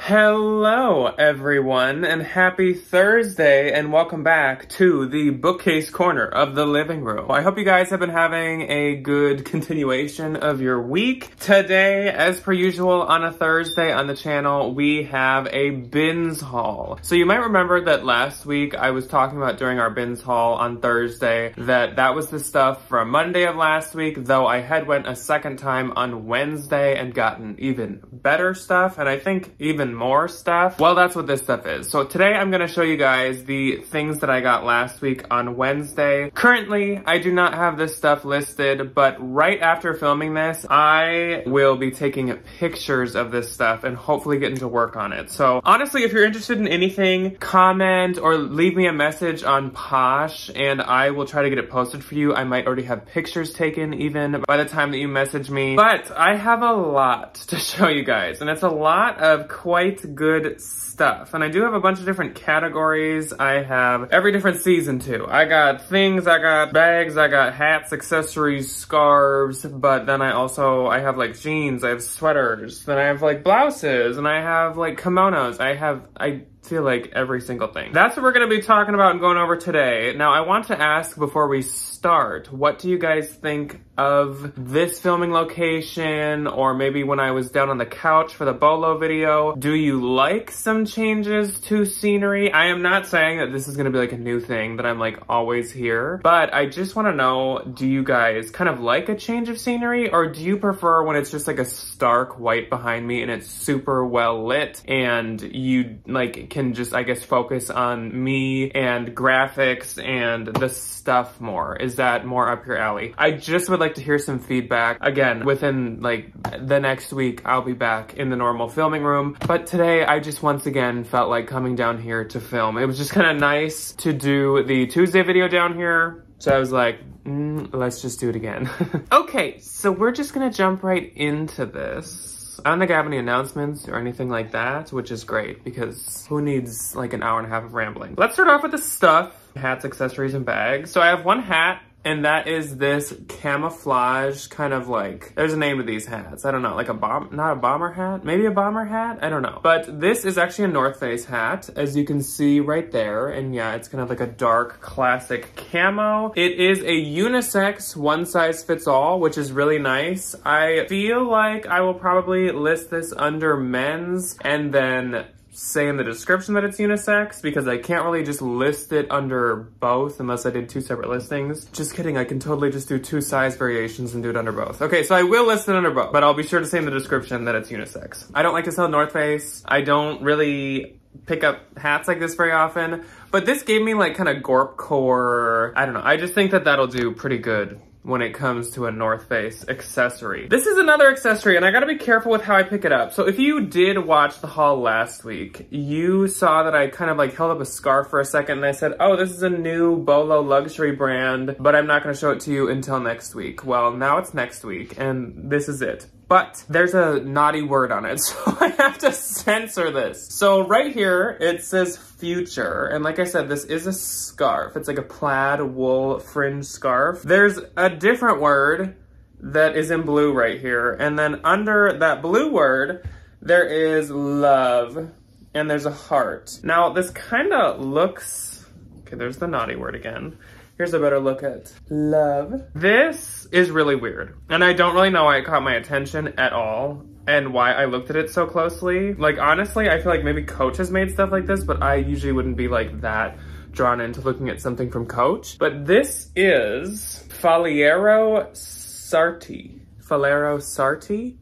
Hello everyone, and happy Thursday, and welcome back to the bookcase corner of the living room. I hope you guys have been having a good continuation of your week. Today, as per usual on a Thursday on the channel, we have a bins haul. So you might remember that last week I was talking about during our bins haul on Thursday that was the stuff from Monday of last week, though I had went a second time on Wednesday and gotten even better stuff, and I think even more stuff. Well, that's what this stuff is. So today I'm gonna show you guys the things that I got last week on Wednesday. Currently, I do not have this stuff listed, but right after filming this, I will be taking pictures of this stuff and hopefully getting to work on it. So honestly, if you're interested in anything, comment or leave me a message on Posh and I will try to get it posted for you. I might already have pictures taken even by the time that you message me. But I have a lot to show you guys, and it's a lot of quite good stuff. And I do have a bunch of different categories. I have every different season too. I got things, I got bags, I got hats, accessories, scarves, but then I have like jeans, I have sweaters, then I have like blouses, and I have like kimonos. I feel like every single thing. That's what we're gonna be talking about and going over today. Now, I want to ask before we start, what do you guys think of this filming location, or maybe when I was down on the couch for the Bolo video? Do you like some changes to scenery? I am not saying that this is gonna be like a new thing, that I'm like always here, but I just wanna know, do you guys kind of like a change of scenery, or do you prefer when it's just like a stark white behind me and it's super well lit and you like can just, I guess, focus on me and graphics and the stuff more? Is that more up your alley? I just would like to hear some feedback. Again, within like the next week, I'll be back in the normal filming room. But today, I just once again felt like coming down here to film. It was just kind of nice to do the Tuesday video down here. So I was like, let's just do it again. Okay, so we're just gonna jump right into this. I don't think I have any announcements or anything like that, which is great because who needs like an hour and a half of rambling? Let's start off with the stuff. Hats, accessories, and bags. So I have one hat, and that is this camouflage kind of like, there's a name to these hats. I don't know, like not a bomber hat? Maybe a bomber hat? I don't know. But this is actually a North Face hat, as you can see right there. And yeah, it's kind of like a dark classic camo. It is a unisex, one size fits all, which is really nice. I feel like I will probably list this under men's and then say in the description that it's unisex, because I can't really just list it under both unless I did two separate listings. Just kidding, I can totally just do two size variations and do it under both. Okay, so I will list it under both, but I'll be sure to say in the description that it's unisex. I don't like to sell North Face. I don't really pick up hats like this very often, but this gave me like kind of gorp core. I don't know, I just think that that'll do pretty good when it comes to a North Face accessory. This is another accessory, and I gotta be careful with how I pick it up. So if you did watch the haul last week, you saw that I kind of like held up a scarf for a second and I said, oh, this is a new Bolo luxury brand, but I'm not gonna show it to you until next week. Well, now it's next week, and this is it. But there's a naughty word on it, so I have to censor this. So right here, it says future. And like I said, this is a scarf. It's like a plaid wool fringe scarf. There's a different word that is in blue right here. And then under that blue word, there is love. And there's a heart. Now, this kind of looks... Okay, there's the naughty word again. Here's a better look at love. This is really weird. And I don't really know why it caught my attention at all and why I looked at it so closely. Like, honestly, I feel like maybe Coach has made stuff like this, but I usually wouldn't be like that drawn into looking at something from Coach. But this is Faliero Sarti. Faliero Sarti?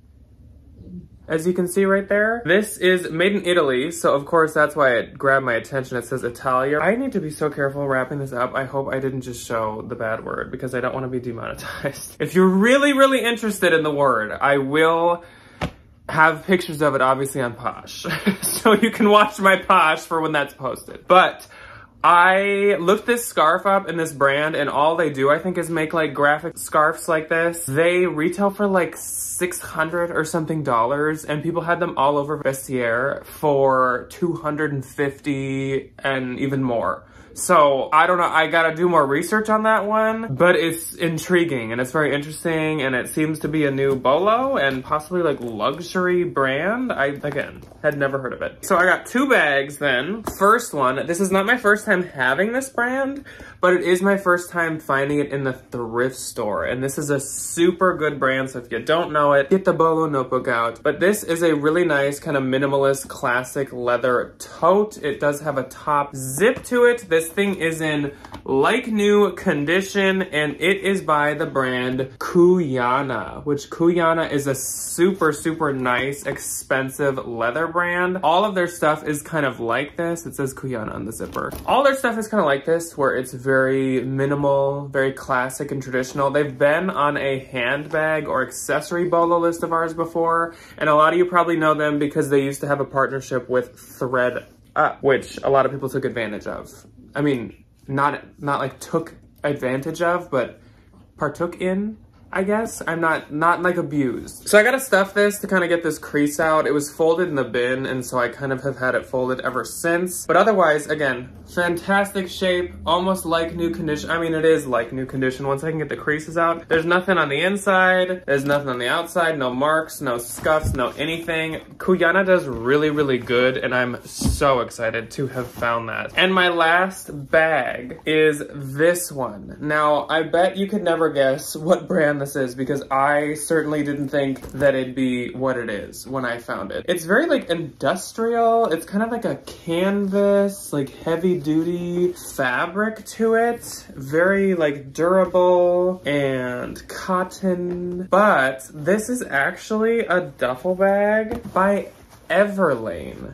As you can see right there, this is made in Italy, so of course that's why it grabbed my attention. It says Italia. I need to be so careful wrapping this up. I hope I didn't just show the bad word because I don't want to be demonetized. If you're really, really interested in the word, I will have pictures of it obviously on Posh. So you can watch my Posh for when that's posted. But I looked this scarf up in this brand, and all they do, I think, is make like graphic scarves like this. They retail for like $600 or something, and people had them all over Vestiaire for $250 and even more. So I don't know, I gotta do more research on that one, but it's intriguing and it's very interesting and it seems to be a new bolo and possibly like luxury brand. I, again, had never heard of it. So I got 2 bags then. First one, this is not my first time having this brand, but it is my first time finding it in the thrift store. And this is a super good brand, so if you don't know it, get the bolo notebook out. But this is a really nice kind of minimalist classic leather tote. It does have a top zip to it. This thing is in like new condition and it is by the brand Kuyana, which Kuyana is a super, super nice, expensive leather brand. All of their stuff is kind of like this. It says Kuyana on the zipper. All their stuff is kind of like this, where it's very minimal, very classic and traditional. They've been on a handbag or accessory bolo list of ours before, and a lot of you probably know them because they used to have a partnership with Thrift, which a lot of people took advantage of. I mean, not like took advantage of, but partook in, I guess. I'm not like abused. So I gotta stuff this to kind of get this crease out. It was folded in the bin, and so I kind of have had it folded ever since. But otherwise, again, fantastic shape, almost like new condition. I mean, it is like new condition once I can get the creases out. There's nothing on the inside, there's nothing on the outside, no marks, no scuffs, no anything. Kuyana does really, really good, and I'm so excited to have found that. And my last bag is this one. Now, I bet you could never guess what brand this is because I certainly didn't think that it'd be what it is when I found it. It's very like industrial. It's kind of like a canvas, like heavy duty fabric to it. Very like durable and cotton. But this is actually a duffel bag by Everlane,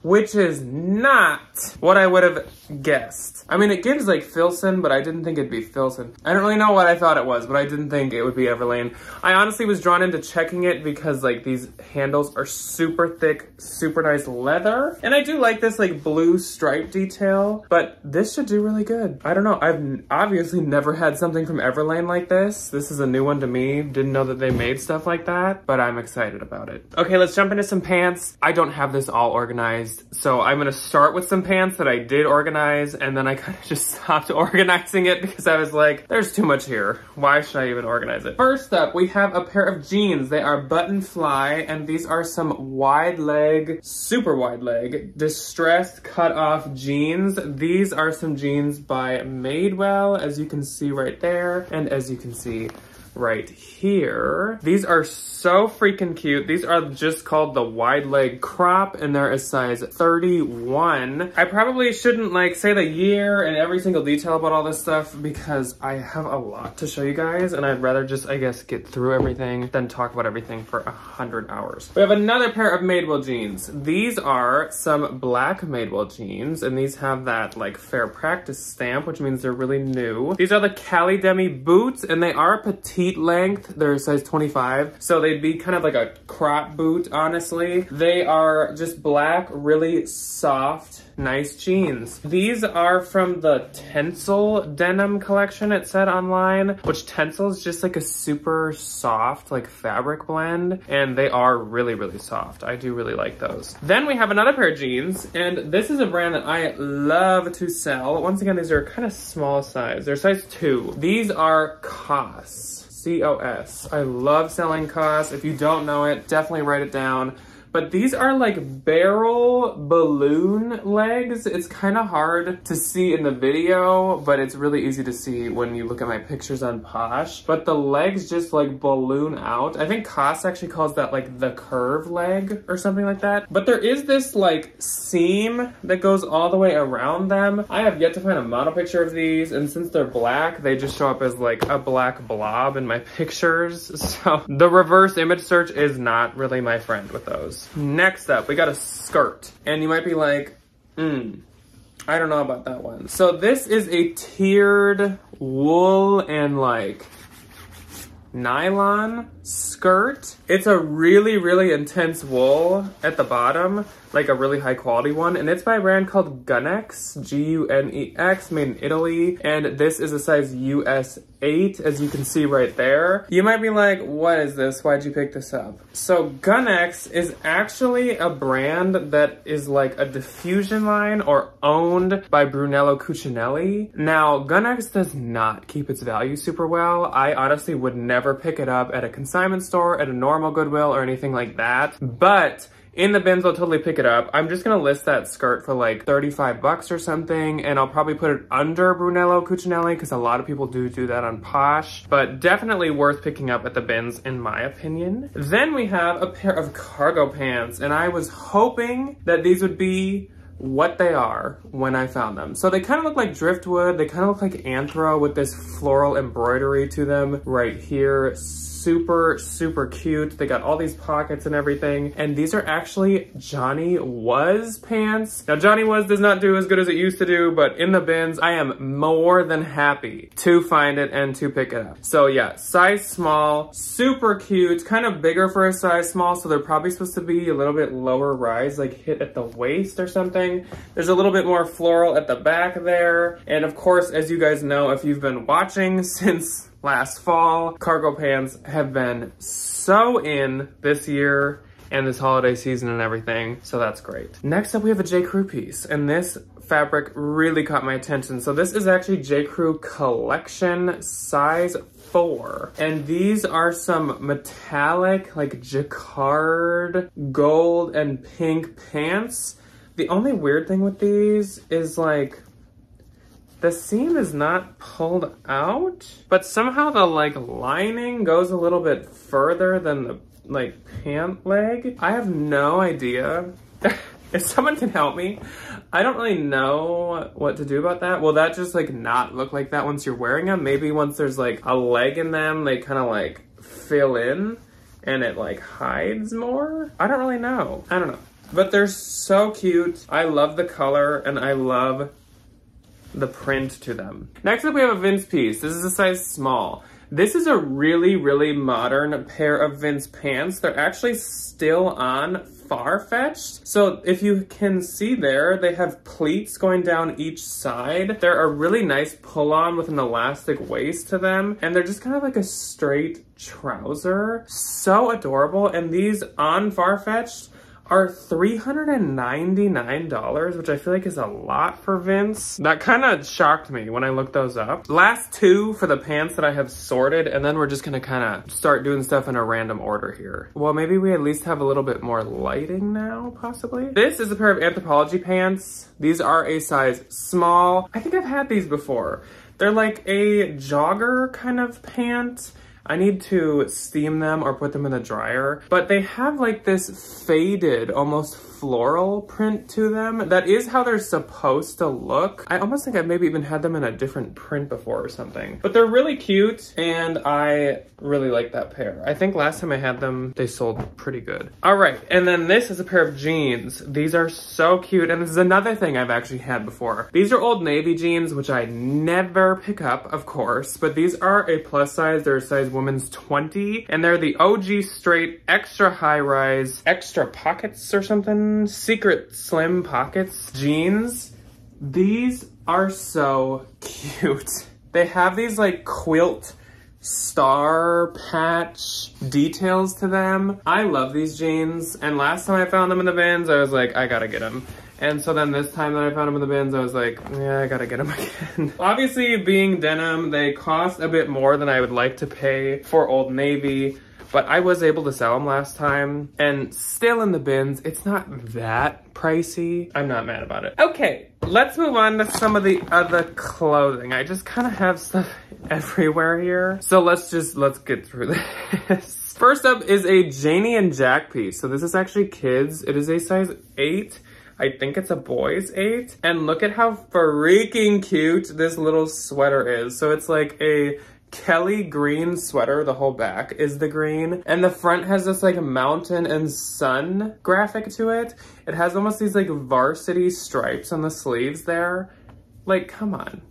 which is not what I would have guessed. I mean, it gives like Filson, but I didn't think it'd be Filson. I don't really know what I thought it was, but I didn't think it would be Everlane. I honestly was drawn into checking it because like these handles are super thick, super nice leather. And I do like this like blue stripe detail, but this should do really good. I don't know, I've obviously never had something from Everlane like this. This is a new one to me. Didn't know that they made stuff like that, but I'm excited about it. Okay, let's jump into some pants. I don't have this all organized, so I'm gonna start with some pants that I did organize, and then I kind of just stopped organizing it because I was like, there's too much here. Why should I even organize it? First up, we have a pair of jeans. They are button fly, and these are some wide leg, super wide leg, distressed cut off jeans. These are some jeans by Madewell, as you can see right there, and as you can see right here. These are so freaking cute. These are just called the wide leg crop, and they're a size 31. I probably shouldn't like say the year and every single detail about all this stuff because I have a lot to show you guys, and I'd rather just, I guess, get through everything than talk about everything for 100 hours. We have another pair of Madewell jeans. These are some black Madewell jeans, and these have that like fair practice stamp, which means they're really new. These are the Cali Demi boots, and they are petite length. They're size 25, so they'd be kind of like a crop boot, honestly. They are just black, really soft, nice jeans. These are from the Tencel denim collection, it said online, which Tencel is just like a super soft like fabric blend, and they are really, really soft. I do really like those. Then we have another pair of jeans, and this is a brand that I love to sell. Once again, these are kind of small size. They're size 2. These are COS. C-O-S. I love selling COS. If you don't know it, definitely write it down. But these are like barrel balloon legs. It's kind of hard to see in the video, but it's really easy to see when you look at my pictures on Posh. But the legs just like balloon out. I think COS actually calls that like the curve leg or something like that. But there is this like seam that goes all the way around them. I have yet to find a model picture of these, and since they're black, they just show up as like a black blob in my pictures. So the reverse image search is not really my friend with those. Next up, we got a skirt. And you might be like, I don't know about that one. So this is a tiered wool and like nylon skirt. It's a really, really intense wool at the bottom, like a really high quality one. And it's by a brand called Gunex, G-U-N-E-X, made in Italy. And this is a size US 8, as you can see right there. You might be like, what is this? Why'd you pick this up? So Gunex is actually a brand that is like a diffusion line or owned by Brunello Cucinelli. Now, Gunex does not keep its value super well. I honestly would never pick it up at a consignment store, at a normal Goodwill or anything like that. But in the bins, I'll totally pick it up. I'm just gonna list that skirt for like 35 bucks or something, and I'll probably put it under Brunello Cucinelli because a lot of people do that on Posh, but definitely worth picking up at the bins in my opinion. Then we have a pair of cargo pants, and I was hoping that these would be what they are when I found them. So they kind of look like driftwood. They kind of look like anthro with this floral embroidery to them right here. Super, super cute. They got all these pockets and everything. And these are actually Johnny Was pants. Now, Johnny Was does not do as good as it used to do, but in the bins, I am more than happy to find it and to pick it up. So yeah, size small, super cute, kind of bigger for a size small. So they're probably supposed to be a little bit lower rise, like hit at the waist or something. There's a little bit more floral at the back there. And of course, as you guys know, if you've been watching since last fall, cargo pants have been so in this year and this holiday season and everything, so that's great. Next up, we have a J. Crew piece, and this fabric really caught my attention. So this is actually J. Crew Collection size 4, and these are some metallic, like jacquard, gold, and pink pants. The only weird thing with these is like, the seam is not pulled out, but somehow the like lining goes a little bit further than the like pant leg. I have no idea. If someone can help me, I don't really know what to do about that. Will that just like not look like that once you're wearing them? Maybe once there's like a leg in them, they kind of like fill in and it like hides more? I don't really know. I don't know. But they're so cute. I love the color and I love the print to them. Next up, we have a Vince piece. This is a size small. This is a really, really modern pair of Vince pants. They're actually still on Farfetched. So if you can see there, they have pleats going down each side. They're a really nice pull-on with an elastic waist to them. And they're just kind of like a straight trouser. So adorable. And these on Farfetched are $399, which I feel like is a lot for Vince. That kind of shocked me when I looked those up. Last two for the pants that I have sorted, and then we're just gonna kind of start doing stuff in a random order here. Well, maybe we at least have a little bit more lighting now, possibly. This is a pair of Anthropologie pants. These are a size small. I think I've had these before. They're like a jogger kind of pant. I need to steam them or put them in the dryer, but they have like this faded, almost floral print to them. That is how they're supposed to look. I almost think I've maybe even had them in a different print before or something, but they're really cute and I really like that pair. I think last time I had them, they sold pretty good. All right, and then this is a pair of jeans. These are so cute, and this is another thing I've actually had before. These are Old Navy jeans, which I never pick up, of course, but these are a plus size. They're a size women's 20, and they're the OG straight extra high rise, extra pockets or something, secret slim pockets jeans. These are so cute. They have these like quilt star patch details to them. I love these jeans, and last time I found them in the bins, I was like, I gotta get them. And so then this time that I found them in the bins, I was like, yeah, I gotta get them again. Obviously, being denim, they cost a bit more than I would like to pay for Old Navy, but I was able to sell them last time, and still in the bins, it's not that pricey. I'm not mad about it. Okay, let's move on to some of the other clothing. I just kind of have stuff everywhere here. So let's get through this. First up is a Janie and Jack piece. So this is actually kids. It is a size 8. I think it's a boy's 8. And look at how freaking cute this little sweater is. So it's like a Kelly green sweater. The whole back is the green. And the front has this like mountain and sun graphic to it. It has almost these like varsity stripes on the sleeves there. Like, come on.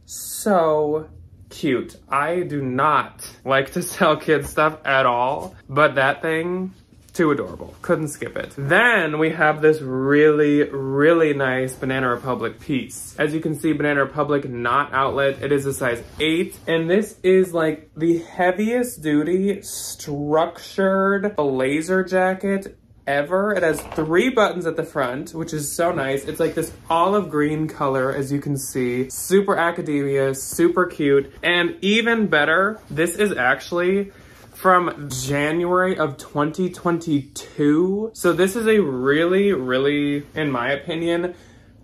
So cute. I do not like to sell kids stuff at all, but that thing, too adorable. Couldn't skip it. Then we have this really, really nice Banana Republic piece. As you can see, Banana Republic, not outlet. It is a size 8. And this is like the heaviest duty structured blazer jacket ever. It has 3 buttons at the front, which is so nice. It's like this olive green color, as you can see. Super academia, super cute. And even better, this is actually from January of 2022. So this is a really, really, in my opinion,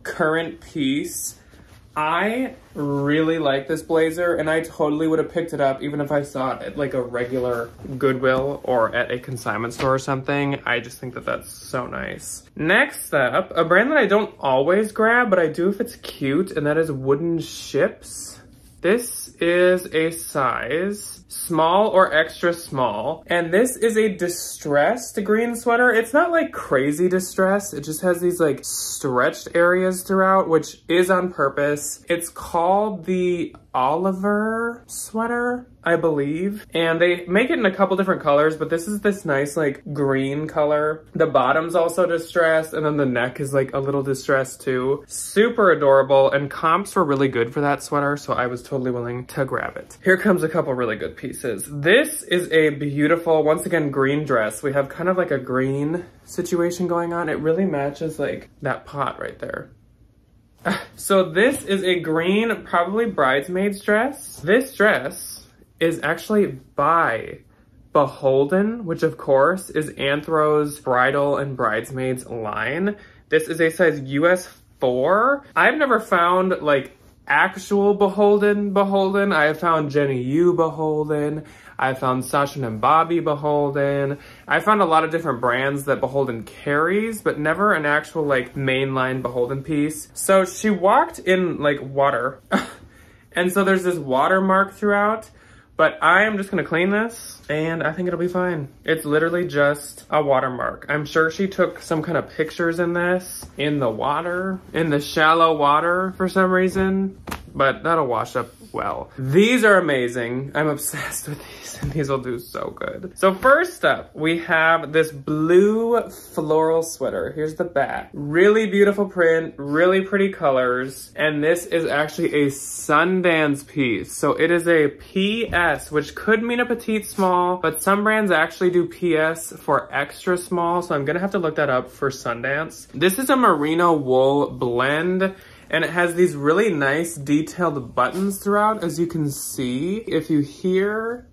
current piece. I really like this blazer, and I totally would have picked it up even if I saw it at like a regular Goodwill or at a consignment store or something. I just think that that's so nice. Next up, a brand that I don't always grab, but I do if it's cute, and that is Wooden Ships. This is a size small or extra small, and this is a distressed green sweater. It's not like crazy distressed, it just has these like stretched areas throughout, which is on purpose. It's called the Oliver sweater, I believe, and they make it in a couple different colors, but this is this nice like green color. The bottom's also distressed, and then the neck is like a little distressed too. Super adorable, and comps were really good for that sweater, so I was totally willing to grab it. Here comes a couple really good pieces. This is a beautiful, once again, green dress. We have kind of like a green situation going on. It really matches like that pot right there. So this is a green, probably bridesmaid's dress. This dress is actually by Beholden, which of course is Anthro's bridal and bridesmaids line. This is a size US 4. I've never found like actual Beholden. I have found Jenny Yu Beholden. I found Sasha and Bobby Beholden. I found a lot of different brands that Beholden carries, but never an actual like mainline Beholden piece. So she walked in like water. And so there's this watermark throughout, but I am just gonna clean this and I think it'll be fine. It's literally just a watermark. I'm sure she took some kind of pictures in this, in the water, in the shallow water for some reason, but that'll wash up well. These are amazing. I'm obsessed with these, and these will do so good. So first up, we have this blue floral sweater. Here's the back. Really beautiful print, really pretty colors, and this is actually a Sundance piece. So it is a PS, which could mean a petite small, but some brands actually do PS for extra small, so I'm gonna have to look that up for Sundance. This is a merino wool blend, and it has these really nice detailed buttons throughout, as you can see. If you hear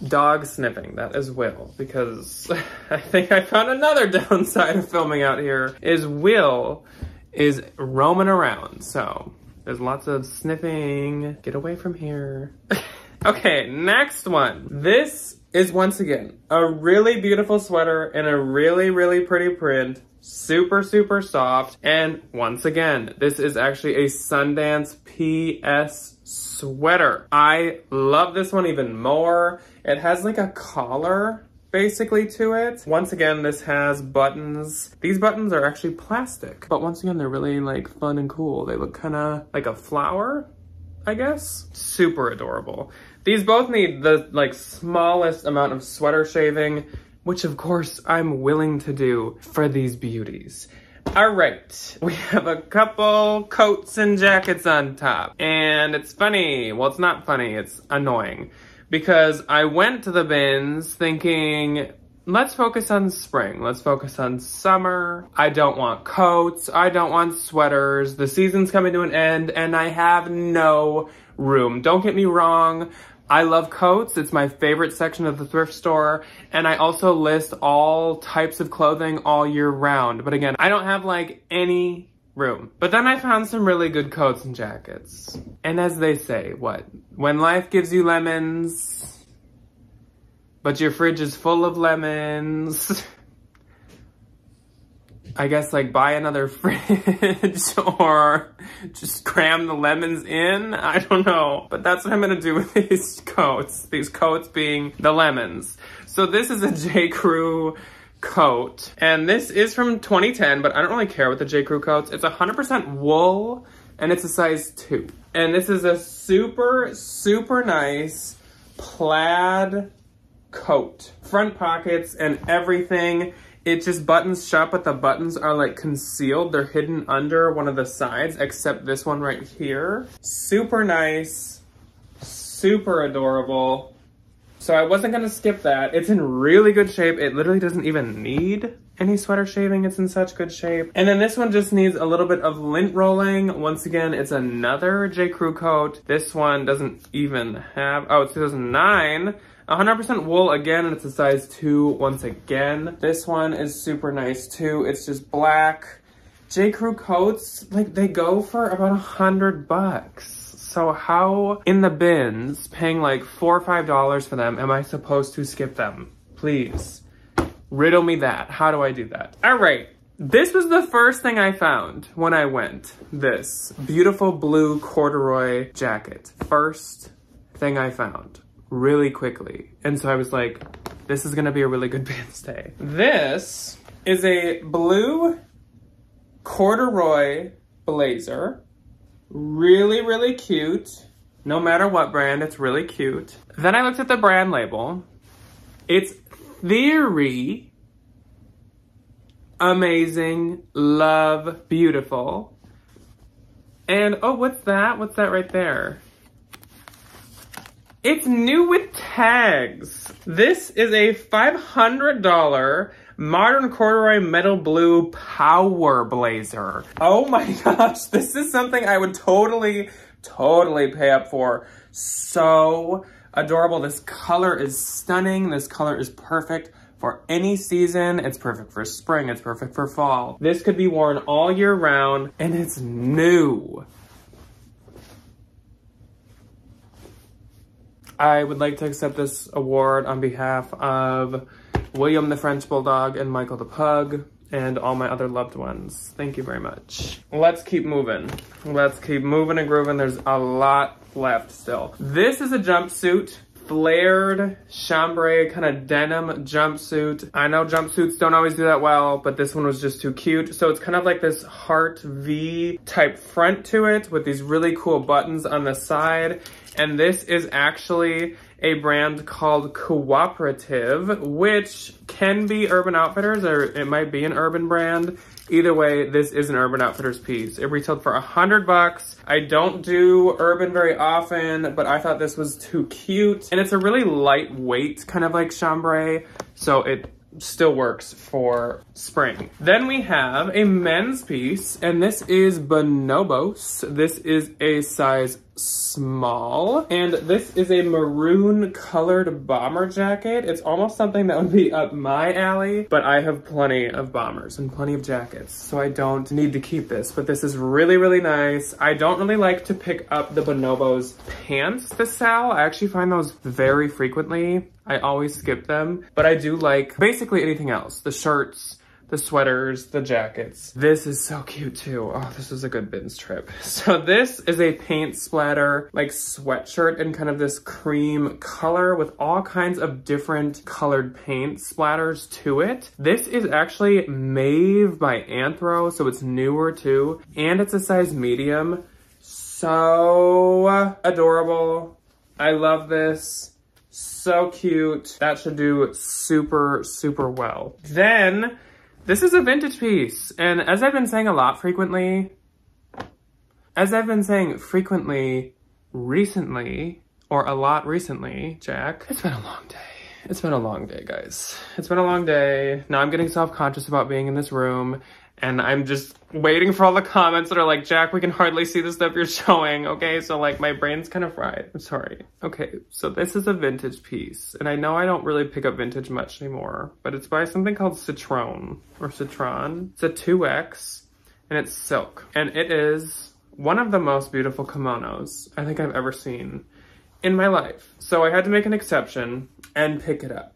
dog sniffing, that is Will, because I think I found another downside of filming out here, is Will is roaming around. So there's lots of sniffing. Get away from here. Okay, next one. This is once again a really beautiful sweater in a really, really pretty print. Super, super soft. And once again, this is actually a Sundance PS sweater. I love this one even more. It has like a collar basically to it. Once again, this has buttons. These buttons are actually plastic, but once again, they're really like fun and cool. They look kind of like a flower, I guess. Super adorable. These both need the like smallest amount of sweater shaving, which of course I'm willing to do for these beauties. All right, we have a couple coats and jackets on top. And it's funny, well, it's not funny, it's annoying. Because I went to the bins thinking, let's focus on spring, let's focus on summer. I don't want coats, I don't want sweaters. The season's coming to an end and I have no room. Don't get me wrong, I love coats. It's my favorite section of the thrift store. And I also list all types of clothing all year round. But again, I don't have like any room. But then I found some really good coats and jackets. And as they say, what? When life gives you lemons, but your fridge is full of lemons, I guess like buy another fridge or just cram the lemons in. I don't know, but that's what I'm gonna do with these coats being the lemons. So this is a J. Crew coat, and this is from 2010, but I don't really care with the J. Crew coats. It's 100% wool and it's a size 2. And this is a super, super nice plaid coat. Front pockets and everything. It just buttons shut, but the buttons are like concealed. They're hidden under one of the sides, except this one right here. Super nice, super adorable. So I wasn't gonna skip that. It's in really good shape. It literally doesn't even need any sweater shaving. It's in such good shape. And then this one just needs a little bit of lint rolling. Once again, it's another J. Crew coat. This one doesn't even have, oh, it's 2009. 100% wool again, and it's a size 2 once again. This one is super nice too. It's just black. J. Crew coats, like they go for about $100. So how in the bins, paying like $4 or $5 for them, am I supposed to skip them? Please, riddle me that. How do I do that? All right, this was the first thing I found when I went. This beautiful blue corduroy jacket. First thing I found. Really quickly. And so I was like, this is gonna be a really good bin stay. This is a blue corduroy blazer. Really, really cute. No matter what brand, it's really cute. Then I looked at the brand label. It's Theory. Amazing, love, beautiful. And, oh, what's that? What's that right there? It's new with tags. This is a $500 modern corduroy metal blue power blazer. Oh my gosh, this is something I would totally pay up for. So adorable. This color is stunning. This color is perfect for any season. It's perfect for spring. It's perfect for fall. This could be worn all year round, and it's new. I would like to accept this award on behalf of William the French Bulldog and Michael the Pug and all my other loved ones. Thank you very much. Let's keep moving. Let's keep moving and grooving. There's a lot left still. This is a jumpsuit. Flared chambray kind of denim jumpsuit. I know jumpsuits don't always do that well, but this one was just too cute. So it's kind of like this heart V type front to it with these really cool buttons on the side. And this is actually a brand called Cooperative, which can be Urban Outfitters or it might be an Urban brand. Either way, this is an Urban Outfitters piece. It retailed for $100. I don't do Urban very often, but I thought this was too cute. And it's a really lightweight kind of like chambray, so it still works for spring. Then we have a men's piece, and this is Bonobos. This is a size small, and this is a maroon colored bomber jacket. It's almost something that would be up my alley, but I have plenty of bombers and plenty of jackets, so I don't need to keep this, but this is really, really nice. I don't really like to pick up the Bonobos pants to sell. I actually find those very frequently. I always skip them, but I do like basically anything else. The shirts, the sweaters, the jackets. This is so cute too. Oh, this was a good bins trip. So this is a paint splatter, like sweatshirt in kind of this cream color with all kinds of different colored paint splatters to it. This is actually Maeve by Anthro, so it's newer too. And it's a size medium. So adorable. I love this. So cute. That should do super, super well. Then, this is a vintage piece. And as I've been saying recently, or a lot recently, Jack, it's been a long day. It's been a long day, guys. It's been a long day. Now I'm getting self-conscious about being in this room, and I'm just waiting for all the comments that are like, Jack, we can hardly see the stuff you're showing, okay? So like my brain's kind of fried, I'm sorry. Okay, so this is a vintage piece, and I know I don't really pick up vintage much anymore, but it's by something called Citron, or Citron. It's a 2X, and it's silk. And it is one of the most beautiful kimonos I think I've ever seen in my life. So I had to make an exception and pick it up.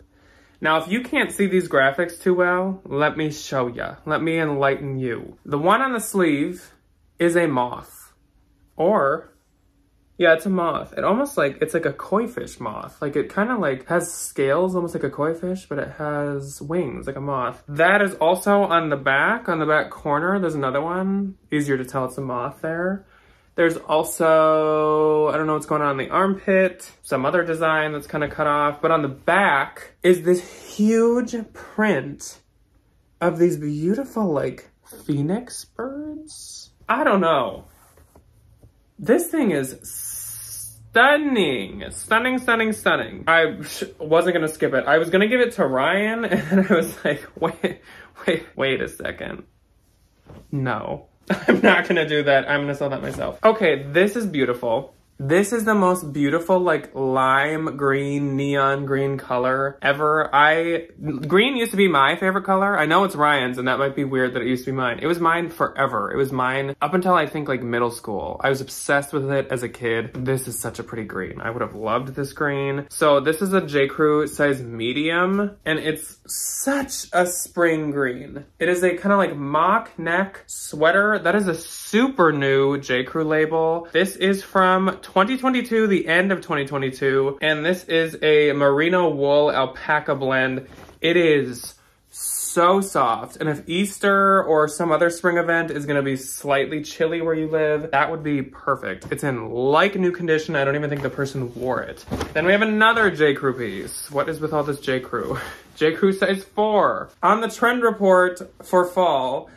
Now, if you can't see these graphics too well, let me show ya. Let me enlighten you. The one on the sleeve is a moth. Or, yeah, it's a moth. It almost like, it's like a koi fish moth. Like it kind of like has scales, almost like a koi fish, but it has wings like a moth. That is also on the back corner. There's another one. Easier to tell it's a moth there. There's also, I don't know what's going on in the armpit, some other design that's kind of cut off, but on the back is this huge print of these beautiful, like, phoenix birds. I don't know. This thing is stunning. Stunning, stunning, stunning. I wasn't gonna skip it. I was gonna give it to Ryan, and then I was like, wait a second. No. I'm not gonna do that. I'm gonna sell that myself. Okay, this is beautiful. This is the most beautiful, like, lime green, neon green color ever. Green used to be my favorite color. I know it's Ryan's, and that might be weird that it used to be mine. It was mine forever. It was mine up until I think like middle school. I was obsessed with it as a kid. This is such a pretty green. I would have loved this green. So this is a J. Crew size medium, and it's such a spring green. It is a kind of like mock neck sweater. That is a super new J. Crew label. This is from 2022, the end of 2022, and this is a merino wool alpaca blend. It is so soft, and if Easter or some other spring event is gonna be slightly chilly where you live, that would be perfect. It's in like new condition. I don't even think the person wore it. Then we have another J. Crew piece. What is with all this J. Crew? J. Crew size 4. On the trend report for fall,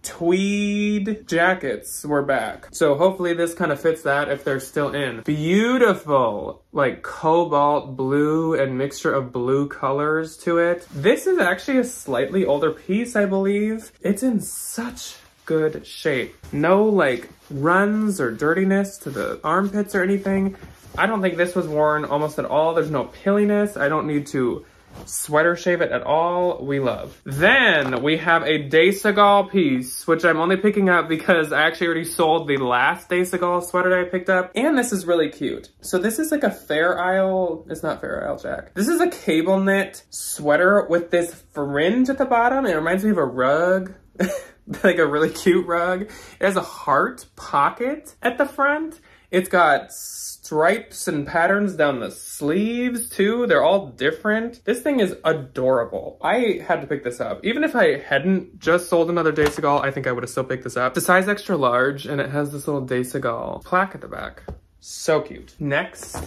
tweed jackets were back. So hopefully this kind of fits that if they're still in. Beautiful, like cobalt blue and mixture of blue colors to it. This is actually a slightly older piece, I believe. It's in such good shape. No like runs or dirtiness to the armpits or anything. I don't think this was worn almost at all. There's no pilliness. I don't need to sweater shave it at all. We love. Then we have a De Segal piece, which I'm only picking up because I actually already sold the last De Segal sweater that I picked up. And this is really cute. So this is like a Fair Isle, it's not Fair Isle, Jack. This is a cable knit sweater with this fringe at the bottom. It reminds me of a rug, like a really cute rug. It has a heart pocket at the front. It's got stripes and patterns down the sleeves too. They're all different. This thing is adorable. I had to pick this up. Even if I hadn't just sold another De Segal, I think I would have still picked this up. It's a size extra large, and it has this little De Segal plaque at the back. So cute. Next,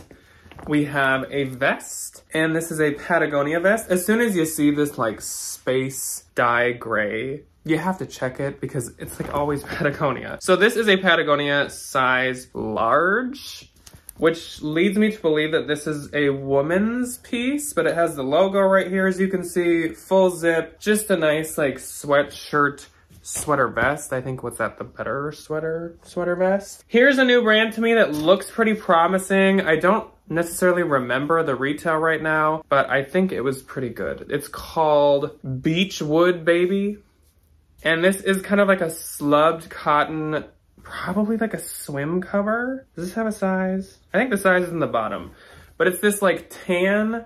we have a vest, and this is a Patagonia vest. As soon as you see this like space dye gray, you have to check it because it's like always Patagonia. So this is a Patagonia size large, which leads me to believe that this is a woman's piece, but it has the logo right here, as you can see, full zip, just a nice like sweatshirt sweater vest. I think, what's that, the better sweater vest? Here's a new brand to me that looks pretty promising. I don't necessarily remember the retail right now, but I think it was pretty good. It's called Beachwood Baby. And this is kind of like a slubbed cotton, probably like a swim cover. Does this have a size? I think the size is in the bottom. But it's this like tan,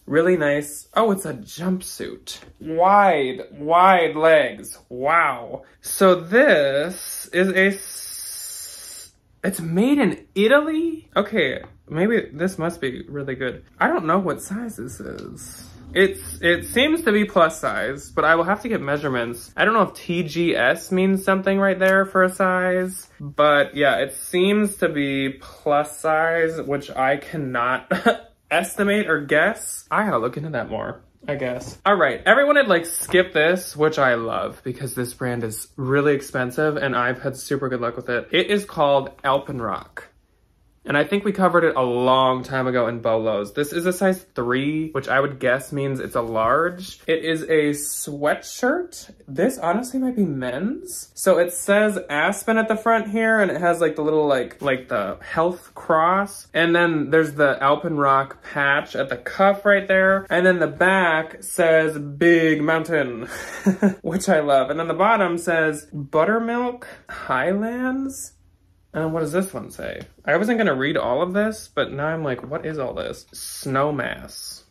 really nice. Oh, it's a jumpsuit. Wide legs. Wow. So this is it's made in Italy? Okay, maybe this must be really good. I don't know what size this is. It seems to be plus size, but I will have to get measurements. I don't know if TGS means something right there for a size, but yeah, it seems to be plus size, which I cannot estimate or guess. I gotta look into that more, I guess. All right, everyone had like skipped this, which I love because this brand is really expensive and I've had super good luck with it. It is called Alpenrock. And I think we covered it a long time ago in Bolos. This is a size 3, which I would guess means it's a large. It is a sweatshirt. This honestly might be men's. So it says Aspen at the front here, and it has like the little like the health cross. And then there's the Alpenrock patch at the cuff right there. And then the back says Big Mountain, which I love. And then the bottom says Buttermilk Highlands. What does this one say? I wasn't gonna read all of this, but now I'm like, what is all this? Snowmass.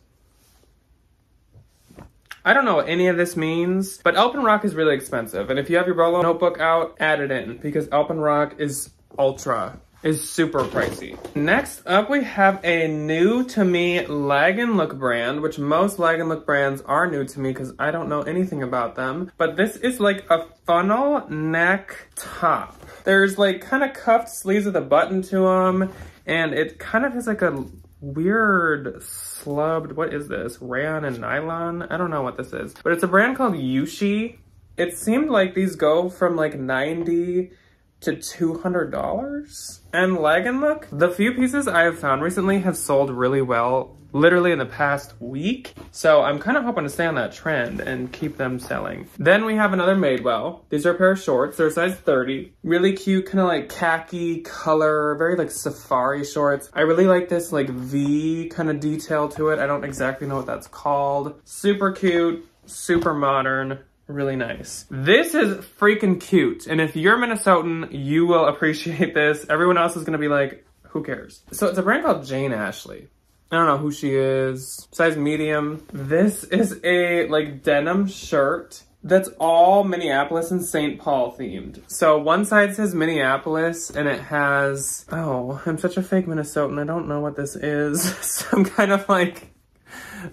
I don't know what any of this means, but Alpenrock is really expensive. And if you have your Bolo notebook out, add it in because Alpenrock is ultra is super pricey. Next up, we have a new to me Lag & Look brand, which most Lag & Look brands are new to me because I don't know anything about them. But this is like a funnel neck top. There's like kind of cuffed sleeves with a button to them, and it kind of has like a weird slubbed, what is this? Rayon and nylon? I don't know what this is. But it's a brand called Yushi. It seemed like these go from like $90 to $200. And Lag & Look, the few pieces I have found recently have sold really well, literally in the past week. So I'm kind of hoping to stay on that trend and keep them selling. Then we have another Madewell. These are a pair of shorts. They're size 30. Really cute, kind of like khaki color, very like safari shorts. I really like this like V kind of detail to it. I don't exactly know what that's called. Super cute, super modern. Really nice. This is freaking cute. And if you're Minnesotan, you will appreciate this. Everyone else is gonna be like, who cares? So it's a brand called Jane Ashley. I don't know who she is. Size medium. This is a like denim shirt that's all Minneapolis and St. Paul themed. So one side says Minneapolis and it has, oh, I'm such a fake Minnesotan. I don't know what this is. Some kind of like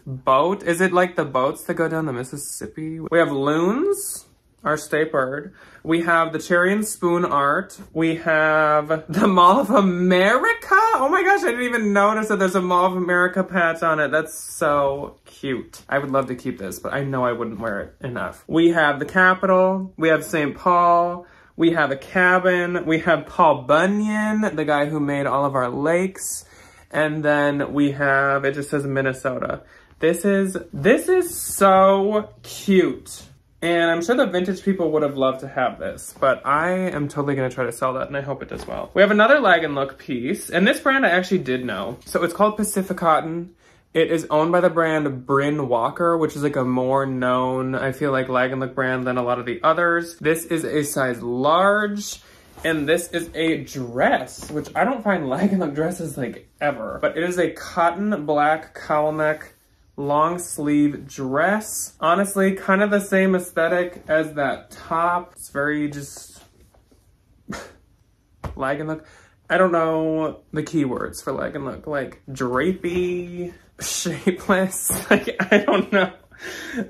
boat. Is it like the boats that go down the Mississippi? We have loons, our state bird. We have the cherry and spoon art. We have the Mall of America. Oh my gosh, I didn't even notice that there's a Mall of America patch on it. That's so cute. I would love to keep this, but I know I wouldn't wear it enough. We have the Capitol. We have St. Paul. We have a cabin. We have Paul Bunyan, the guy who made all of our lakes. And then we have, it just says Minnesota. This is so cute. And I'm sure the vintage people would have loved to have this, but I am totally gonna try to sell that and I hope it does well. We have another Lag & Look piece, and this brand I actually did know. So it's called Pacific Cotton. It is owned by the brand Bryn Walker, which is like a more known, I feel like, Lag & Look brand than a lot of the others. This is a size large. And this is a dress, which I don't find Lag & Look dresses like ever. But it is a cotton black cowl neck, long sleeve dress. Honestly, kind of the same aesthetic as that top. It's very just Lag & Look. I don't know the keywords for Lag & Look, like drapey, shapeless, like I don't know.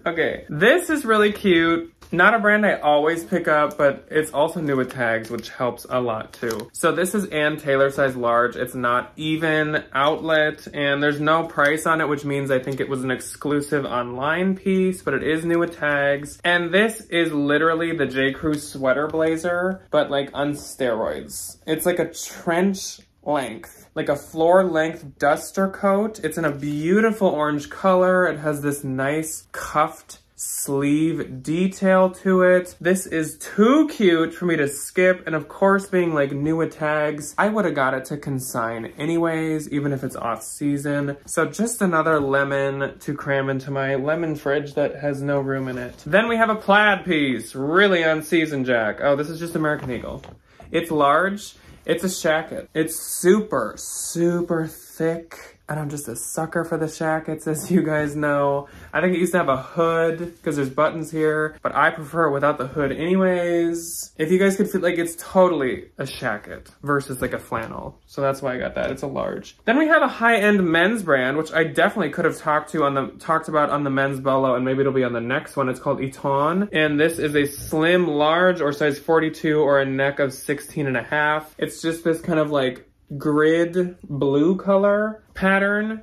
Okay, this is really cute. Not a brand I always pick up, but it's also new with tags, which helps a lot too. So this is Ann Taylor size large. It's not even outlet, and there's no price on it, which means I think it was an exclusive online piece, but it is new with tags. And this is literally the J. Crew sweater blazer, but like on steroids. It's like a trench length, like a floor length duster coat. It's in a beautiful orange color. It has this nice cuffed sleeve detail to it. This is too cute for me to skip, and of course, being like new with tags, I would have got it to consign anyways, even if it's off season. So just another lemon to cram into my lemon fridge that has no room in it. Then we have a plaid piece, really on season, Jack. Oh, this is just American Eagle. It's large. It's a shacket. It's super, super thick. And I'm just a sucker for the shackets, as you guys know. I think it used to have a hood because there's buttons here, but I prefer it without the hood anyways. If you guys could feel like it's totally a shacket versus like a flannel. So that's why I got that. It's a large. Then we have a high-end men's brand, which I definitely could have talked about on the men's bolo, and maybe it'll be on the next one. It's called Eton. And this is a slim large or size 42 or a neck of 16.5. It's just this kind of like grid blue color pattern,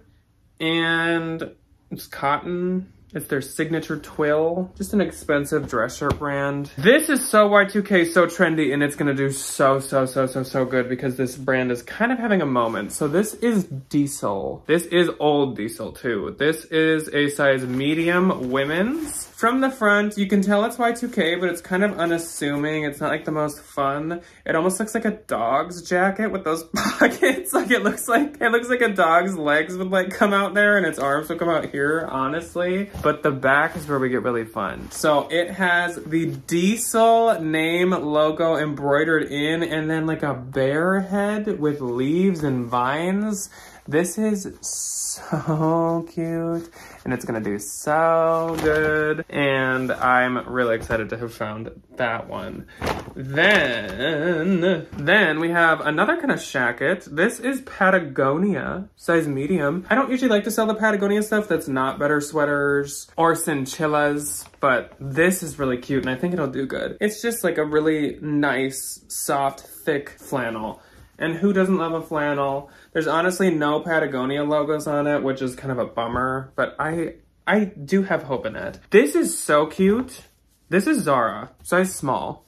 and it's cotton. It's their signature twill. Just an expensive dress shirt brand. This is so Y2K, so trendy, and it's gonna do so good because this brand is kind of having a moment. So this is Diesel. This is old Diesel too. This is a size medium women's. From the front, you can tell it's Y2K, but it's kind of unassuming. It's not like the most fun. It almost looks like a dog's jacket with those pockets. Like it looks like a dog's legs would like come out there and its arms would come out here, honestly. But the back is where we get really fun. So it has the Diesel name logo embroidered in, and then like a bear head with leaves and vines. This is so cute and it's gonna do so good. And I'm really excited to have found that one. Then we have another kind of shacket. This is Patagonia, size medium. I don't usually like to sell the Patagonia stuff that's not better sweaters or cinchillas, but this is really cute and I think it'll do good. It's just like a really nice, soft, thick flannel. And who doesn't love a flannel? There's honestly no Patagonia logos on it, which is kind of a bummer, but I do have hope in it. This is so cute. This is Zara, size small.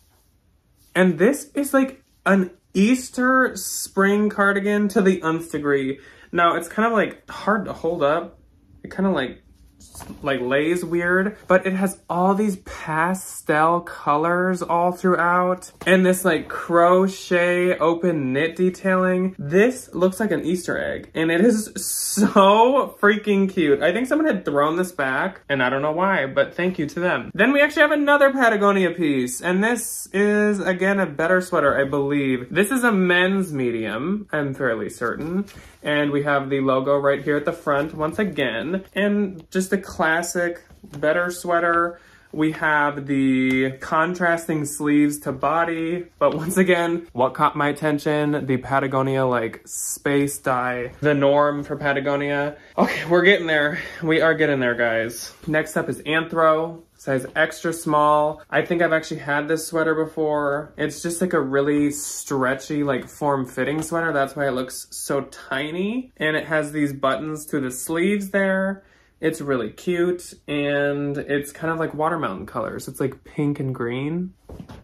And this is like an Easter spring cardigan to the nth degree. Now, it's kind of like hard to hold up. It kind of like lays weird, but it has all these pastel colors all throughout and this like crochet open knit detailing. This looks like an Easter egg and it is so freaking cute. I think someone had thrown this back and I don't know why, but thank you to them. Then we actually have another Patagonia piece and this is again a better sweater, I believe. This is a men's medium, I'm fairly certain. And we have the logo right here at the front once again. And just a classic, better sweater. We have the contrasting sleeves to body. But once again, what caught my attention? The Patagonia like space dye. The norm for Patagonia. Okay, we're getting there. We are getting there, guys. Next up is Anthro. Size extra small. I think I've actually had this sweater before. It's just like a really stretchy, like form-fitting sweater. That's why it looks so tiny. And it has these buttons to the sleeves there. It's really cute. And it's kind of like watermelon colors. It's like pink and green.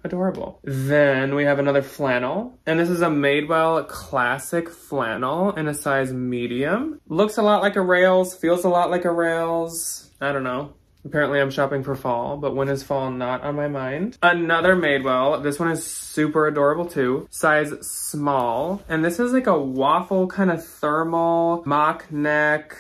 Adorable. Then we have another flannel. And this is a Madewell classic flannel in a size medium. Looks a lot like a Rails. Feels a lot like a Rails. I don't know. Apparently I'm shopping for fall, but when is fall not on my mind? Another Madewell. This one is super adorable too. Size small. And this is like a waffle kind of thermal mock neck,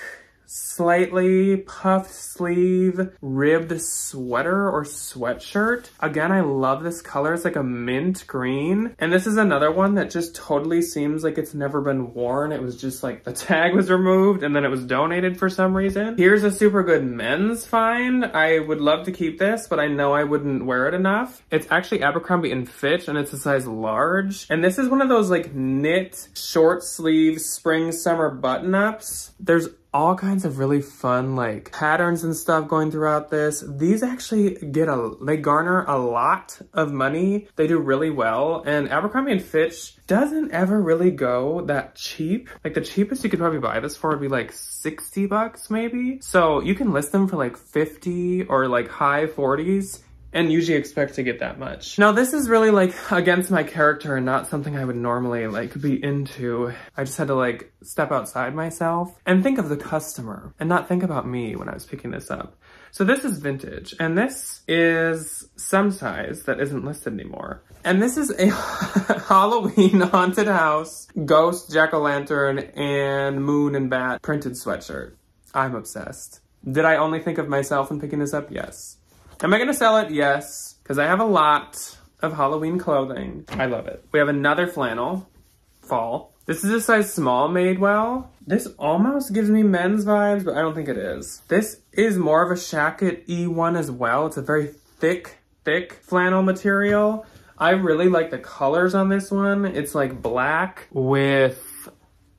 slightly puffed sleeve, ribbed sweater or sweatshirt. Again, I love this color. It's like a mint green. And this is another one that just totally seems like it's never been worn. It was just like the tag was removed and then it was donated for some reason. Here's a super good men's find. I would love to keep this, but I know I wouldn't wear it enough. It's actually Abercrombie & Fitch and it's a size large. And this is one of those like knit short sleeve spring summer button-ups. There's all kinds of really fun like patterns and stuff going throughout this. These actually they garner a lot of money. They do really well. And Abercrombie & Fitch doesn't ever really go that cheap. Like the cheapest you could probably buy this for would be like 60 bucks maybe. So you can list them for like 50 or like high 40s. And usually expect to get that much. Now this is really like against my character and not something I would normally like be into. I just had to like step outside myself and think of the customer and not think about me when I was picking this up. So this is vintage and this is some size that isn't listed anymore. And this is a Halloween haunted house, ghost, jack-o'-lantern, and moon and bat printed sweatshirt. I'm obsessed. Did I only think of myself when picking this up? Yes. Am I gonna sell it? Yes, because I have a lot of Halloween clothing. I love it. We have another flannel, fall. This is a size small Madewell. This almost gives me men's vibes, but I don't think it is. This is more of a shacket E1 as well. It's a very thick flannel material. I really like the colors on this one. It's like black with,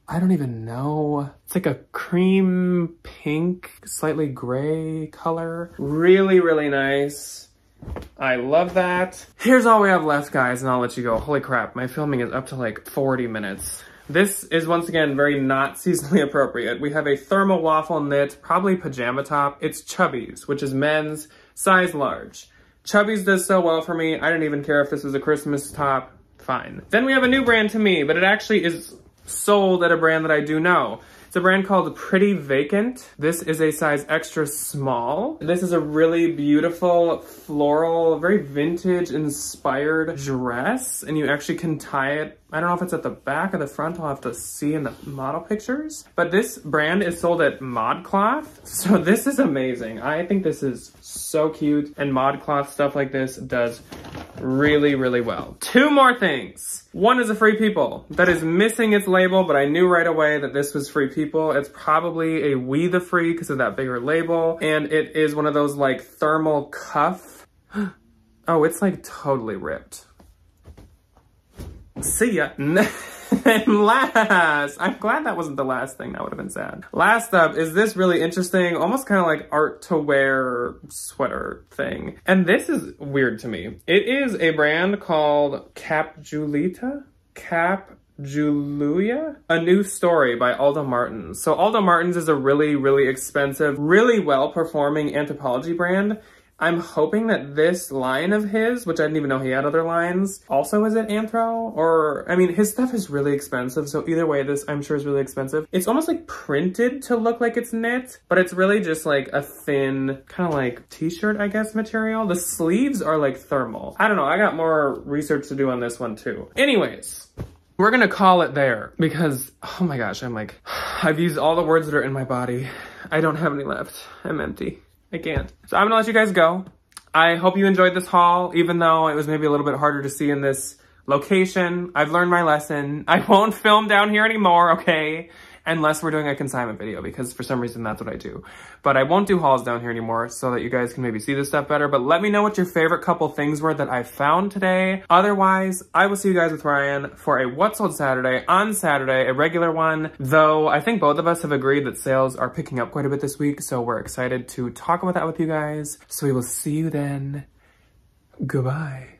I don't even know. It's like a cream pink, slightly gray color. Really, really nice. I love that. Here's all we have left, guys, and I'll let you go. Holy crap, my filming is up to like 40 minutes. This is once again very not seasonally appropriate. We have a thermal waffle knit, probably pajama top. It's Chubbies, which is men's, size large. Chubbies does so well for me. I didn't even care if this was a Christmas top. Fine. Then we have a new brand to me, but it actually is sold at a brand that I do know. It's a brand called Pretty Vacant. This is a size extra small. This is a really beautiful floral, very vintage inspired dress. And you actually can tie it. I don't know if it's at the back or the front. I'll have to see in the model pictures. But this brand is sold at ModCloth. So this is amazing. I think this is so cute. And ModCloth stuff like this does really, really well. Two more things. One is a Free People. That is missing its label, but I knew right away that this was Free People. people. It's probably a We the Free because of that bigger label. And it is one of those like thermal cuff. Oh, it's like totally ripped. See ya. And last, I'm glad that wasn't the last thing. That would have been sad. Last up is this really interesting, almost kind of like art to wear sweater thing. And this is weird to me. It is a brand called Capjulia? A New Story by Aldo Martins. So Aldo Martins is a really, really expensive, really well-performing Anthropologie brand. I'm hoping that this line of his, which I didn't even know he had other lines, also is at Anthro, or, I mean, his stuff is really expensive, so either way, this I'm sure is really expensive. It's almost like printed to look like it's knit, but it's really just like a thin, kind of like t-shirt, I guess, material. The sleeves are like thermal. I don't know, I got more research to do on this one too. Anyways, we're gonna call it there because, oh my gosh, I'm like, I've used all the words that are in my body. I don't have any left. I'm empty. I can't. So I'm gonna let you guys go. I hope you enjoyed this haul, even though it was maybe a little bit harder to see in this location. I've learned my lesson. I won't film down here anymore, okay? Unless we're doing a consignment video, because for some reason that's what I do. But I won't do hauls down here anymore so that you guys can maybe see this stuff better. But let me know what your favorite couple things were that I found today. Otherwise, I will see you guys with Ryan for a What Sold Saturday on Saturday, a regular one. Though I think both of us have agreed that sales are picking up quite a bit this week, so we're excited to talk about that with you guys. So we will see you then. Goodbye.